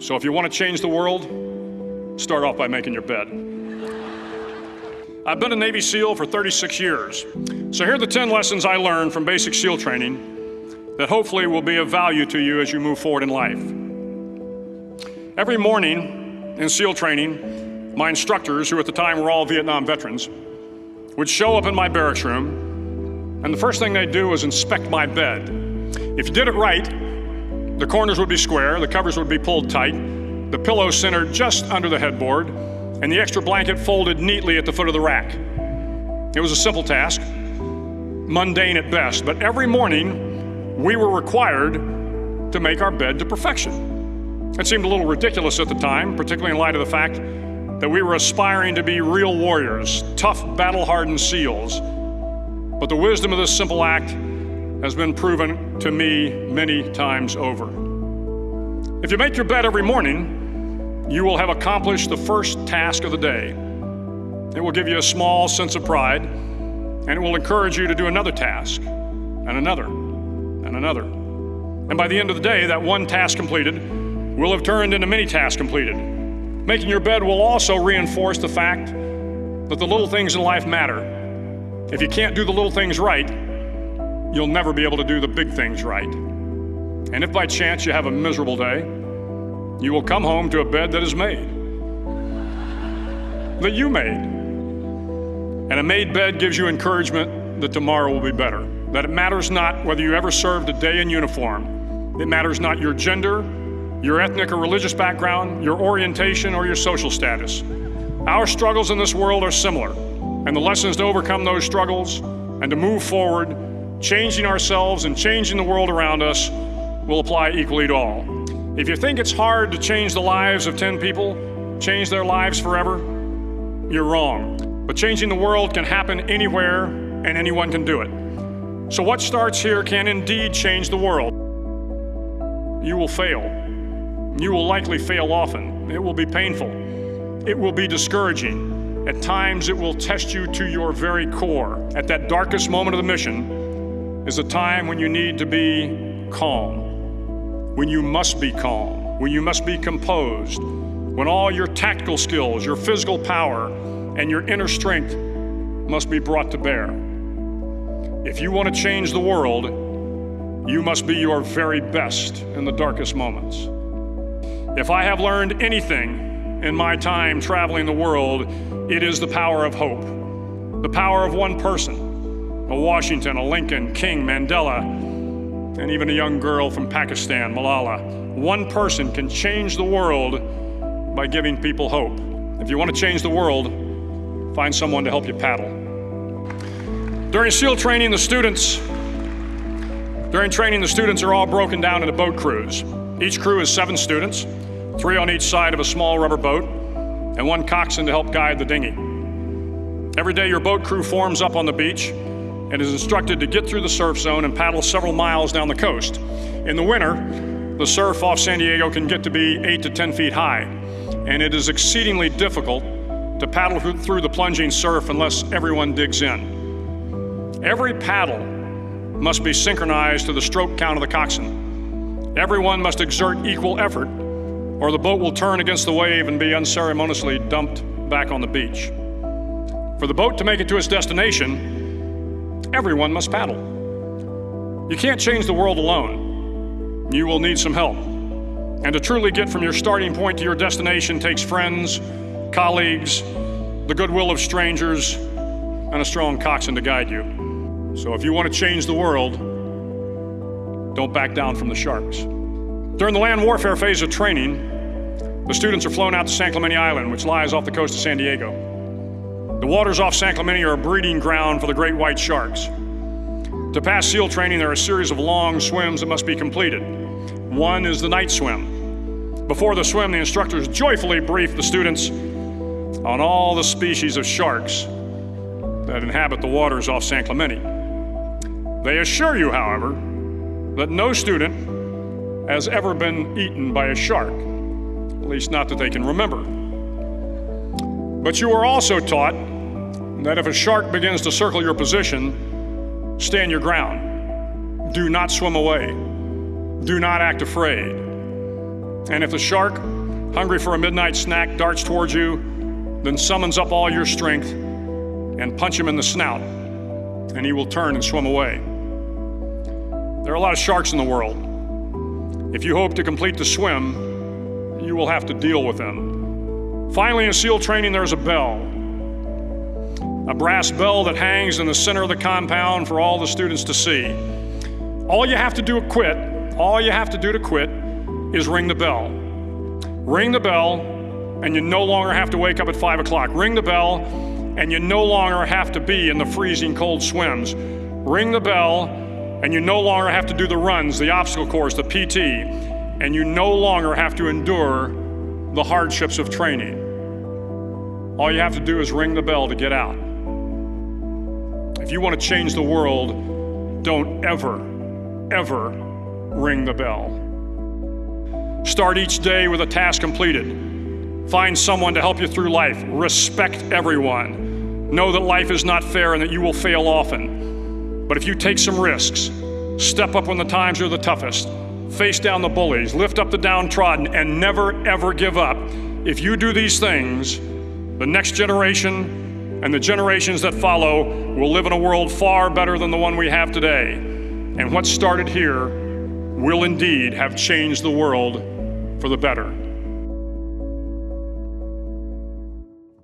So if you want to change the world, start off by making your bed. I've been a Navy SEAL for 36 years. So here are the 10 lessons I learned from basic SEAL training that hopefully will be of value to you as you move forward in life. Every morning in SEAL training, my instructors, who at the time were all Vietnam veterans, would show up in my barracks room, and the first thing they'd do was inspect my bed. If you did it right, the corners would be square, the covers would be pulled tight, the pillow centered just under the headboard, and the extra blanket folded neatly at the foot of the rack. It was a simple task, mundane at best, but every morning we were required to make our bed to perfection. It seemed a little ridiculous at the time, particularly in light of the fact that we were aspiring to be real warriors, tough, battle-hardened SEALs. But the wisdom of this simple act has been proven to me many times over. If you make your bed every morning, you will have accomplished the first task of the day. It will give you a small sense of pride, and it will encourage you to do another task, and another, and another. And by the end of the day, that one task completed will have turned into many tasks completed. Making your bed will also reinforce the fact that the little things in life matter. If you can't do the little things right, you'll never be able to do the big things right. And if by chance you have a miserable day, you will come home to a bed that is made, that you made. And a made bed gives you encouragement that tomorrow will be better, that it matters not whether you ever served a day in uniform. It matters not your gender, your ethnic or religious background, your orientation, or your social status. Our struggles in this world are similar, and the lessons to overcome those struggles and to move forward, changing ourselves and changing the world around us, will apply equally to all. If you think it's hard to change the lives of 10 people, change their lives forever, you're wrong. But changing the world can happen anywhere, and anyone can do it. So what starts here can indeed change the world. You will fail. You will likely fail often. It will be painful. It will be discouraging. At times, it will test you to your very core. At that darkest moment of the mission is a time when you need to be calm, when you must be calm, when you must be composed, when all your tactical skills, your physical power, and your inner strength must be brought to bear. If you want to change the world, you must be your very best in the darkest moments. If I have learned anything in my time traveling the world, it is the power of hope, the power of one person, a Washington, a Lincoln, King, Mandela, and even a young girl from Pakistan, Malala. One person can change the world by giving people hope. If you want to change the world, find someone to help you paddle. During SEAL training, the students are all broken down into boat crews. Each crew is 7 students, 3 on each side of a small rubber boat, and 1 coxswain to help guide the dinghy. Every day your boat crew forms up on the beach and is instructed to get through the surf zone and paddle several miles down the coast. In the winter, the surf off San Diego can get to be 8 to 10 feet high, and it is exceedingly difficult to paddle through the plunging surf unless everyone digs in. Every paddle must be synchronized to the stroke count of the coxswain. Everyone must exert equal effort, or the boat will turn against the wave and be unceremoniously dumped back on the beach. For the boat to make it to its destination, everyone must paddle. You can't change the world alone. You will need some help. And to truly get from your starting point to your destination takes friends, colleagues, the goodwill of strangers, and a strong coxswain to guide you. So if you want to change the world, don't back down from the sharks. During the land warfare phase of training, the students are flown out to San Clemente Island, which lies off the coast of San Diego. The waters off San Clemente are a breeding ground for the great white sharks. To pass SEAL training, there are a series of long swims that must be completed. One is the night swim. Before the swim, the instructors joyfully brief the students on all the species of sharks that inhabit the waters off San Clemente. They assure you, however, that no student has ever been eaten by a shark, at least not that they can remember. But you are also taught that if a shark begins to circle your position, stand your ground. Do not swim away. Do not act afraid. And if the shark hungry for a midnight snack, darts towards you, then summons up all your strength and punch him in the snout, and he will turn and swim away. There are a lot of sharks in the world. If you hope to complete the swim, you will have to deal with them. Finally, in SEAL training, there's a bell. A brass bell that hangs in the center of the compound for all the students to see. All you have to do to quit is ring the bell. Ring the bell, and you no longer have to wake up at 5 o'clock. Ring the bell, and you no longer have to be in the freezing cold swims. Ring the bell, and you no longer have to do the runs, the obstacle course, the PT, and you no longer have to endure the hardships of training. All you have to do is ring the bell to get out. If you want to change the world, don't ever ring the bell. Start each day with a task completed. Find someone to help you through life. Respect everyone. Know that life is not fair and that you will fail often. But if you take some risks, step up when the times are the toughest, face down the bullies, lift up the downtrodden, and never ever give up, if you do these things, the next generation and the generations that follow will live in a world far better than the one we have today. And what started here will indeed have changed the world for the better.